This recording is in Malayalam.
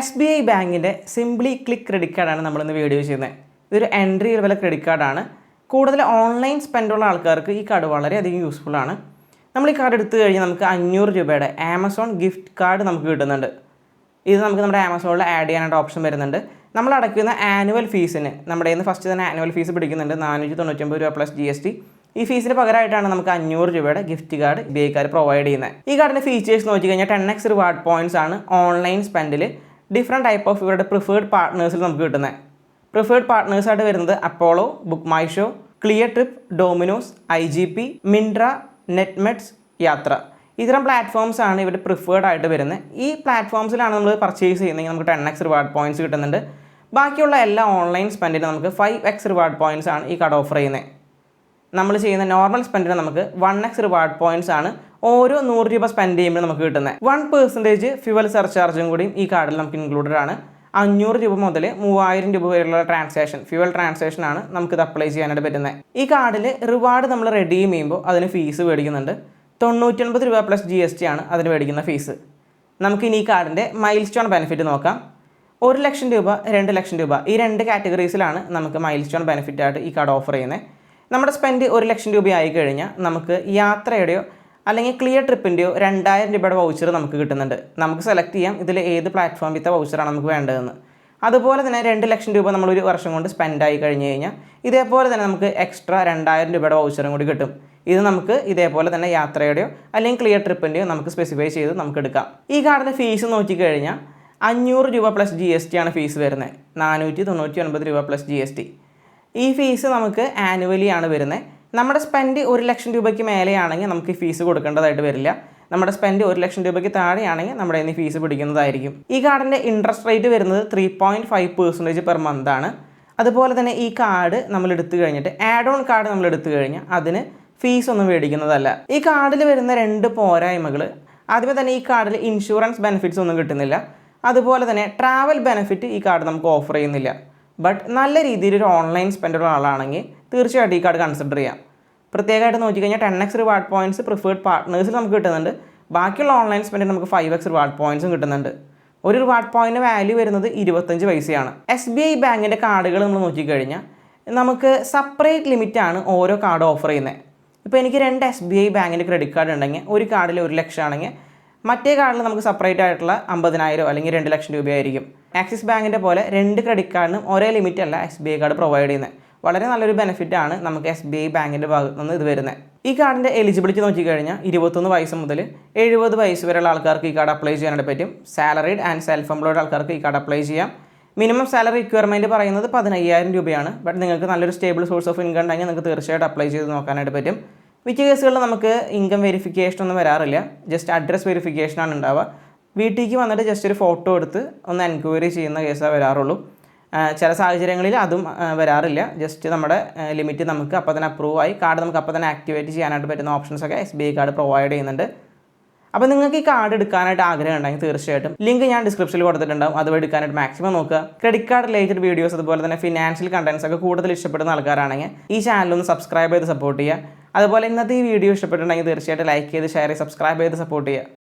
SBI ബാങ്കിൻ്റെ സിംപ്ലി ക്ലിക്ക് ക്രെഡിറ്റ് കാർഡാണ് നമ്മളിന്ന് വീഡിയോ ചെയ്യുന്നത്. ഇതൊരു എൻട്രി ലെവൽ ക്രെഡിറ്റ് കാർഡാണ്. കൂടുതൽ ഓൺലൈൻ സ്പെൻഡുള്ള ആൾക്കാർക്ക് ഈ കാർഡ് വളരെയധികം യൂസ്ഫുള്ളാണ്. നമ്മൾ ഈ കാർഡ് എടുത്തു കഴിഞ്ഞാൽ നമുക്ക് 500 രൂപയുടെ ആമസോൺ ഗിഫ്റ്റ് കാർഡ് നമുക്ക് കിട്ടുന്നുണ്ട്. ഇത് നമുക്ക് നമ്മുടെ ആമസോണിൽ ആഡ് ചെയ്യാനായിട്ട് ഓപ്ഷൻ വരുന്നുണ്ട്. നമ്മൾ അടയ്ക്കുന്ന ആനുവൽ ഫീസിന് നമ്മുടെ ഇന്ന് ഫസ്റ്റ് തന്നെ ആനുവൽ ഫീസ് പിടിക്കുന്നുണ്ട് 499 രൂപ പ്ലസ് GST. ഈ ഫീസിന് പകരമായിട്ടാണ് നമുക്ക് 500 രൂപയുടെ gift card SBI card provide ചെയ്യുന്നത്. ഈ കാർഡിൻ്റെ ഫീച്ചേഴ്സ് നോക്കി കഴിഞ്ഞാൽ 10x റിവാർഡ് പോയിൻറ്റ്സ് ആണ് ഓൺലൈൻ സ്പെൻഡിൽ ഡിഫറെൻറ്റ് ടൈപ്പ് ഓഫ് ഇവരുടെ പ്രിഫേർഡ് പാർട്ട്നേഴ്സിൽ നമുക്ക് കിട്ടുന്നത്. പ്രിഫേർഡ് പാർട്ട്നേഴ്സായിട്ട് വരുന്നത് Apollo, book my show, clear trip, Domino's, IGP, മിൻട്ര, നെറ്റ്മെറ്റ്സ്, യാത്ര. ഇത്തരം പ്ലാറ്റ്ഫോംസ് ആണ് ഇവരുടെ പ്രിഫേർഡ് ആയിട്ട് വരുന്നത്. ഈ പ്ലാറ്റ്ഫോംസിലാണ് നമ്മൾ പർച്ചേസ് ചെയ്യുന്നതെങ്കിൽ നമുക്ക് 10x റിവാർഡ് പോയിൻറ്റ്സ് കിട്ടുന്നുണ്ട്. ബാക്കിയുള്ള എല്ലാ ഓൺലൈൻ സ്പെൻഡിനും നമുക്ക് 5x റിവാർഡ് പോയിൻറ്റ്സ് ആണ് ഈ കാർഡ് ഓഫർ ചെയ്യുന്നത്. നമ്മൾ ചെയ്യുന്ന നോർമൽ സ്പെൻഡിന് നമുക്ക് 1x റിവാർഡ് പോയിൻറ്റ്സ് ആണ് ഓരോ 100 രൂപ സ്പെൻഡ് ചെയ്യുമ്പോൾ നമുക്ക് കിട്ടുന്നത്. 1% ഫ്യുവൽ സർചാർജും കൂടിയും ഈ കാർഡിൽ നമുക്ക് ഇൻക്ലൂഡഡ് ആണ്. 500 രൂപ മുതൽ 3000 രൂപ വരെയുള്ള ട്രാൻസാക്ഷൻ, ഫ്യുവൽ ട്രാൻസാക്ഷൻ ആണ് നമുക്കിത് അപ്ലൈ ചെയ്യാനായിട്ട് പറ്റുന്നത്. ഈ കാർഡിൽ റിവാർഡ് നമ്മൾ റെഡീം ചെയ്യുമ്പോൾ അതിന് ഫീസ് മേടിക്കുന്നുണ്ട്. 99 രൂപ പ്ലസ് GST ആണ് അതിന് മേടിക്കുന്ന ഫീസ്. നമുക്കിനി ഈ കാർഡിൻ്റെ മൈൽ സ്റ്റോൺ ബെനിഫിറ്റ് നോക്കാം. 1 ലക്ഷം രൂപ, 2 ലക്ഷം രൂപ, ഈ രണ്ട് കാറ്റഗറീസിലാണ് നമുക്ക് മൈൽ സ്റ്റോൺ ബെനിഫിറ്റ് ആയിട്ട് ഈ കാർഡ് ഓഫർ ചെയ്യുന്നത്. നമ്മുടെ സ്പെൻഡ് 1 ലക്ഷം രൂപ ആയി കഴിഞ്ഞാൽ നമുക്ക് യാത്രയുടെയോ അല്ലെങ്കിൽ ക്ലിയർ ട്രിപ്പിൻ്റെയോ 2000 രൂപയുടെ വൗച്ചർ നമുക്ക് കിട്ടുന്നുണ്ട്. നമുക്ക് സെലക്ട് ചെയ്യാം ഇതിൽ ഏത് പ്ലാറ്റ്ഫോമിലത്തെ വൗച്ചറാണ് നമുക്ക് വേണ്ടതെന്ന്. അതുപോലെ തന്നെ 2 ലക്ഷം രൂപ നമ്മളൊരു വർഷം കൊണ്ട് സ്പെൻഡ് ആയി കഴിഞ്ഞ് കഴിഞ്ഞാൽ ഇതേപോലെ തന്നെ നമുക്ക് എക്സ്ട്രാ 2000 രൂപയുടെ വൗച്ചറും കൂടി കിട്ടും. ഇത് നമുക്ക് ഇതേപോലെ തന്നെ യാത്രയുടെയോ അല്ലെങ്കിൽ ക്ലിയർ ട്രിപ്പിൻ്റെയോ നമുക്ക് സ്പെസിഫൈ ചെയ്ത് നമുക്ക് എടുക്കാം. ഈ കാർഡിൻ്റെ ഫീസ് നോക്കിക്കഴിഞ്ഞാൽ 500 രൂപ പ്ലസ് GST ആണ് ഫീസ് വരുന്നത്. 499 രൂപ പ്ലസ് GST. ഈ ഫീസ് നമുക്ക് ആനുവലി ആണ് വരുന്നത്. നമ്മുടെ സ്പെൻഡ് 1 ലക്ഷം രൂപയ്ക്ക് മേലെയാണെങ്കിൽ നമുക്ക് ഈ ഫീസ് കൊടുക്കേണ്ടതായിട്ട് വരില്ല. നമ്മുടെ സ്പെൻഡ് 1 ലക്ഷം രൂപയ്ക്ക് താഴെയാണെങ്കിൽ നമ്മുടെ കയ്യിൽ നിന്ന് ഫീസ് പിടിക്കുന്നതായിരിക്കും. ഈ കാർഡിൻ്റെ ഇൻട്രസ്റ്റ് റേറ്റ് വരുന്നത് 3.5% പെർ മന്ത് ആണ്. അതുപോലെ തന്നെ ഈ കാർഡ് നമ്മൾ എടുത്തു കഴിഞ്ഞിട്ട് ആഡ് ഓൺ കാർഡ് നമ്മൾ എടുത്തു കഴിഞ്ഞാൽ അതിന് ഫീസ് ഒന്നും മേടിക്കുന്നതല്ല. ഈ കാർഡിൽ വരുന്ന 2 പോരായ്മകൾ, ആദ്യമേ തന്നെ ഈ കാർഡിൽ ഇൻഷുറൻസ് ബെനിഫിറ്റ്സ് ഒന്നും കിട്ടുന്നില്ല. അതുപോലെ തന്നെ ട്രാവൽ ബെനിഫിറ്റ് ഈ കാർഡ് നമുക്ക് ഓഫർ ചെയ്യുന്നില്ല. ബട്ട് നല്ല രീതിയിൽ ഒരു ഓൺലൈൻ സ്പെൻഡുള്ള ആളാണെങ്കിൽ തീർച്ചയായിട്ടും ഈ കാർഡ് കൺസിഡർ ചെയ്യാം. പ്രത്യേകമായിട്ട് നോക്കിക്കഴിഞ്ഞാൽ 10x റിവാർഡ് പോയിൻറ്റ്സ് പ്രിഫേർഡ് പാർട്ട്നേഴ്സിൽ നമുക്ക് കിട്ടുന്നുണ്ട്. ബാക്കിയുള്ള ഓൺലൈൻ സ്പെൻഡിൽ നമുക്ക് 5x റിവാർഡ് പോയിൻറ്റ്സും കിട്ടുന്നുണ്ട്. ഒരു റിവാർഡ് പോയിൻറ്റ് വാല്യൂ വരുന്നത് 25 പൈസയാണ്. SBI ബാങ്കിൻ്റെ കാർഡുകൾ നമ്മൾ നോക്കിക്കഴിഞ്ഞാൽ നമുക്ക് സെപ്പറേറ്റ് ലിമിറ്റാണ് ഓരോ കാർഡ് ഓഫർ ചെയ്യുന്നത്. ഇപ്പോൾ എനിക്ക് 2 SBI ബാങ്കിൻ്റെ ക്രെഡിറ്റ് കാർഡ് ഉണ്ടെങ്കിൽ ഒരു കാർഡിൽ 1 ലക്ഷം ആണെങ്കിൽ മറ്റേ കാർഡിൽ നമുക്ക് സെപ്പറേറ്റ് ആയിട്ടുള്ള 50,000 അല്ലെങ്കിൽ 2 ലക്ഷം രൂപയായിരിക്കും. ആക്സിസ് ബാങ്കിൻ്റെ പോലെ 2 ക്രെഡിറ്റ് കാർഡിനും ഒരേ ലിമിറ്റ് അല്ല SBI കാർഡ് പ്രൊവൈഡ് ചെയ്യുന്നത്. വളരെ നല്ലൊരു ബെനിഫിറ്റാണ് നമുക്ക് SBI ബാങ്കിൻ്റെ ഭാഗത്തു നിന്ന് ഇത് വരുന്നത്. ഈ കാർഡിൻ്റെ എലിജിബിലിറ്റി നോക്കിക്കഴിഞ്ഞാൽ 21 വയസ്സ് മുതൽ 70 വയസ്സ് വരെയുള്ള ആൾക്കാർക്ക് ഈ കാർഡ് അപ്ലൈ ചെയ്യാനായിട്ട് പറ്റും. സാലറീഡ് ആൻഡ് സെൽഫ് എംപ്ലോയ്ഡ് ആൾക്കാർക്ക് ഈ കാർഡ് അപ്ലൈ ചെയ്യാം. മിനിമം സാലറി റിക്വയർമെൻറ്റ് പറയുന്നത് 15,000 രൂപയാണ്. ബട്ട് നിങ്ങൾക്ക് നല്ലൊരു സ്റ്റേബിൾ സോഴ്സ് ഓഫ് ഇൻകം ഉണ്ടെങ്കിൽ നിങ്ങൾക്ക് തീർച്ചയായിട്ടും അപ്ലൈ ചെയ്ത് നോക്കാനായിട്ട് പറ്റും. മിക്ക കേസുകളിൽ നമുക്ക് ഇൻകം വെരിഫിക്കേഷൻ ഒന്നും വരാറില്ല. ജസ്റ്റ് അഡ്രസ് വെരിഫിക്കേഷനാണ് ഉണ്ടാവുക. വീട്ടിലേക്ക് വന്നിട്ട് ജസ്റ്റ് ഒരു ഫോട്ടോ എടുത്ത് ഒന്ന് എൻക്വയറി ചെയ്യുന്ന കേസാണ് വരാറുള്ളൂ. ചില സാഹചര്യങ്ങളിൽ അതും വരാറില്ല. ജസ്റ്റ് നമ്മുടെ ലിമിറ്റ് നമുക്ക് അപ്പോൾ തന്നെ അപ്രൂവ് ആയി കാർഡ് നമുക്ക് അപ്പോൾ തന്നെ ആക്ടിവേറ്റ് ചെയ്യാനായിട്ട് പറ്റുന്ന ഓപ്ഷൻസൊക്കെ SBI കാർഡ് പ്രൊവൈഡ് ചെയ്യുന്നുണ്ട്. അപ്പോൾ നിങ്ങൾക്ക് ഈ കാർഡ് എടുക്കാനായിട്ട് ആഗ്രഹം ഉണ്ടെങ്കിൽ തീർച്ചയായിട്ടും ലിങ്ക് ഞാൻ ഡിസ്ക്രിപ്ഷനിൽ കൊടുത്തിട്ടുണ്ടാവും. അതുവഴി എടുക്കാനായിട്ട് മാക്സിമം നോക്കുക. ക്രെഡിറ്റ് കാർഡ് റിലേറ്റഡ് വീഡിയോസ് അതുപോലെ തന്നെ ഫിനാൻഷ്യൽ കണ്ടൻസ് ഒക്കെ കൂടുതൽ ഇഷ്ടപ്പെടുന്ന ആൾക്കാരാണെങ്കിൽ ഈ ചാനലൊന്ന് സബ്സ്ക്രൈബ് ചെയ്ത് സപ്പോർട്ട് ചെയ്യുക. അതുപോലെ ഇന്നത്തെ ഈ വീഡിയോ ഇഷ്ടപ്പെട്ടിട്ടുണ്ടെങ്കിൽ തീർച്ചയായിട്ടും ലൈക്ക് ചെയ്ത് ഷെയർ ചെയ്ത് സബ്സ്ക്രൈബ് ചെയ്ത് സപ്പോർട്ട് ചെയ്യുക.